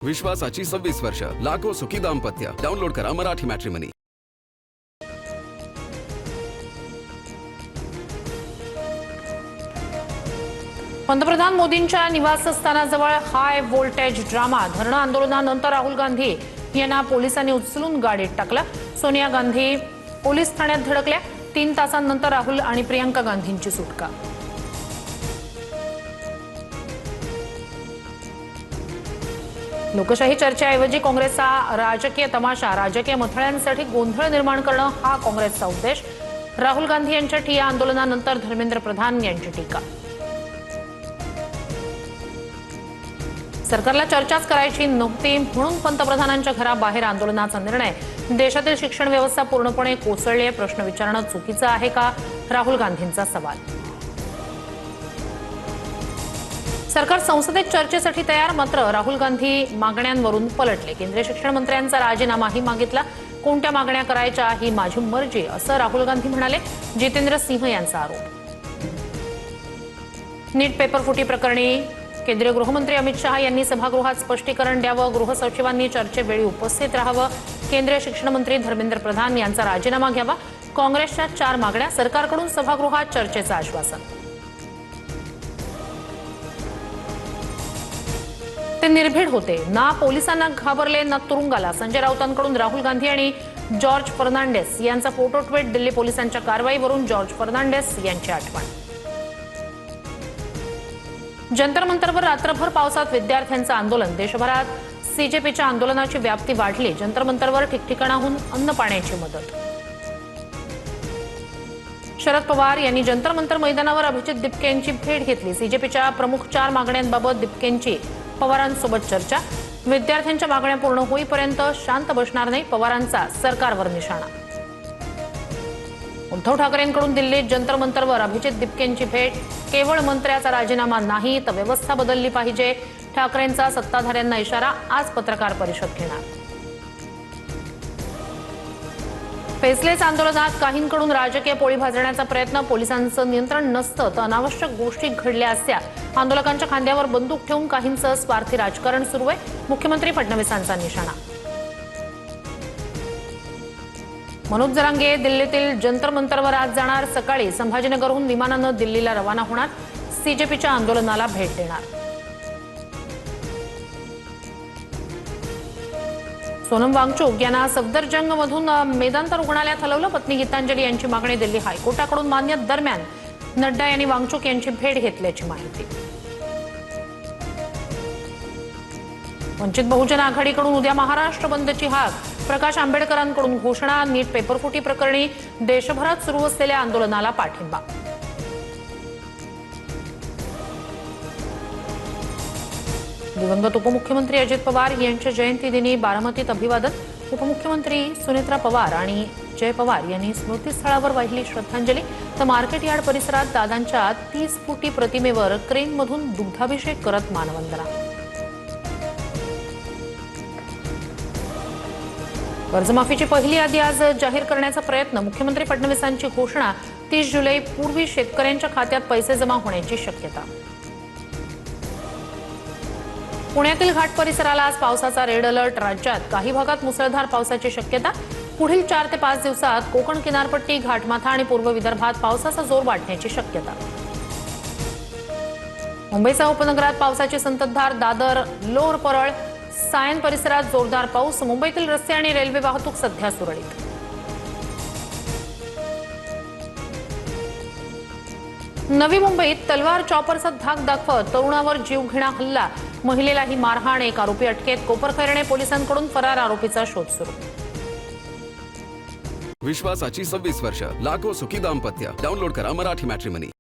विश्वासाची 26 वर्ष, लाखो सुखी दाम्पत्य. डाउनलोड करा मराठी मॅट्रिमनी. पंतप्रधान मोदींच्या निवासस्थानाजवळ हाय व्होल्टेज ड्रामा. धरणं आंदोलनानंतर राहुल गांधी यांना पोलिसांनी उचलून गाडीत टाकलं. सोनिया गांधी पोलीस ठाण्यात धडकल्या. 3 तासांनंतर राहुल आणि प्रियंका गांधींची सुटका. लोकशाही चर्चेऐवजी काँग्रेसचा राजकीय तमाशा, राजकीय मथळ्यांसाठी गोंधळ निर्माण करणं हा काँग्रेसचा उद्देश. राहुल गांधी यांच्या ठिय्या आंदोलनानंतर धर्मेंद्र प्रधान यांची टीका. सरकारला चर्चाच करायची नव्हती म्हणून पंतप्रधानांच्या घराबाहेर आंदोलनाचा निर्णय. देशातील शिक्षण व्यवस्था पूर्णपणे कोसळली आहे. प्रश्न विचारणं चुकीचं आहे का? राहुल गांधींचा सवाल. सरकार संसदेत चर्चेसाठी तयार, मात्र राहुल गांधी मागण्यांवरून पलटले. केंद्रीय शिक्षण मंत्र्यांचा राजीनामाही मागितला. कोणत्या मागण्या करायच्या ही माझी मर्जी, असं राहुल गांधी म्हणाले. जितेंद्र सिंह यांचा आरोप. नीट पेपर फुटी प्रकरणी केंद्रीय गृहमंत्री अमित शहा यांनी सभागृहात स्पष्टीकरण द्यावं. गृह सचिवांनी चर्चेवेळी उपस्थित राहावं. केंद्रीय शिक्षण मंत्री धर्मेंद्र प्रधान यांचा राजीनामा घ्यावा. काँग्रेसच्या 4 मागण्या, सरकारकडून सभागृहात चर्चेचं आश्वासन. ते निर्भीड होते, ना पोलिसांना घाबरले ना तुरुंगाला. संजय राऊतांकडून राहुल गांधी आणि जॉर्ज फर्नांडिस यांचा फोटो ट्विट. दिल्ली पोलिसांच्या कारवाईवरून जॉर्ज फर्नांडिस यांची आठवण. जंतर मंतरवर रात्रभर पावसात विद्यार्थ्यांचं आंदोलन. देशभरात सीजेपीच्या आंदोलनाची व्याप्ती वाढली. जंतर मंतरवर ठिकठिकाणाहून अन्न पाण्याची मदत. शरद पवार यांनी जंतर मंतर मैदानावर अभिजित दिपके यांची भेट घेतली. सीजेपीच्या प्रमुख 4 मागण्यांबाबत दिपकेंची पवारांसोबत चर्चा. विद्यार्थ्यांच्या मागण्या पूर्ण होईपर्यंत शांत बसणार नाही, पवारांचा सरकारवर निशाणा. उद्धव ठाकरेंकडून दिल्लीत जंतर मंतरवर अभिजित दिपकेंची भेट. केवळ मंत्र्याचा राजीनामा नाही तर व्यवस्था बदलली पाहिजे, ठाकरेंचा सत्ताधाऱ्यांना इशारा. आज पत्रकार परिषद घेणार. फेसलेस आंदोलनात काहींकडून राजकीय पोळी भाजण्याचा प्रयत्न. पोलिसांचं नियंत्रण नसतं तर अनावश्यक गोष्टी घडल्या असत्या. आंदोलकांच्या खांद्यावर बंदूक ठेवून काहींचं स्वार्थी राजकारण सुरू आहे, मुख्यमंत्री फडणवीसांचा निशाणा. मनोज जरांगे दिल्लीतील जंतर मंतरवर आज जाणार. सकाळी संभाजीनगरहून विमानानं दिल्लीला रवाना होणार. सीजेपीच्या आंदोलनाला भेट देणार. सोनम वांगचुक यांना सफदरजंगमधून मेदांता रुग्णालयात हलवलं. पत्नी गीतांजली यांची मागणी दिल्ली हायकोर्टाकडून मान्य. दरम्यान नड्डा यांनी वांगचुक यांची भेट घेतल्याची माहिती. वंचित बहुजन आघाडीकडून उद्या महाराष्ट्र बंदची हाक. प्रकाश आंबेडकरांकडून घोषणा. नीट पेपरफुटी प्रकरणी देशभरात सुरू असलेल्या आंदोलनाला पाठिंबा. दिवंगत उपमुख्यमंत्री अजित पवार यांच्या जयंतीदिनी बारामतीत अभिवादन. उपमुख्यमंत्री सुनेत्रा पवार आणि जय पवार यांनी स्मृतीस्थळावर वाहिली श्रद्धांजली. तर मार्केट यार्ड परिसरात दादांच्या 30 फुटी प्रतिमेवर क्रेनमधून दुग्धाभिषेक करत मानवंदना. कर्जमाफीची पहिली यादी आज जाहीर करण्याचा प्रयत्न. मुख्यमंत्री फडणवीसांची घोषणा. 30 जुलै पूर्वी शेतकऱ्यांच्या खात्यात पैसे जमा होण्याची शक्यता. पुण्यातील घाट परिसराला आज पावसाचा रेड अलर्ट. राज्यात काही भागात मुसळधार पावसाची शक्यता. पुढील 4 ते 5 दिवसात कोकण किनारपट्टी, घाटमाथा आणि पूर्व विदर्भात पावसाचा जोर वाढण्याची शक्यता. मुंबईसह उपनगरात पावसाची संततधार. दादर, लोअर परळ, सायन परिसरात जोरदार पाऊस. मुंबईतील रस्ते आणि रेल्वे वाहतूक सध्या सुरळीत. नवी मुंबईत तलवार चॉपरचा धाक दाखवत तरुणावर जीवघेणा हल्ला. महिलेलाही मारहाण. 1 आरोपी अटकेत. कोपरखैरणे पोलिसांकडून फरार आरोपीचा शोध सुरू. विश्वासाची 26 वर्ष, लाखो सुखी दाम्पत्य. डाउनलोड करा मराठी मॅट्रिमनी.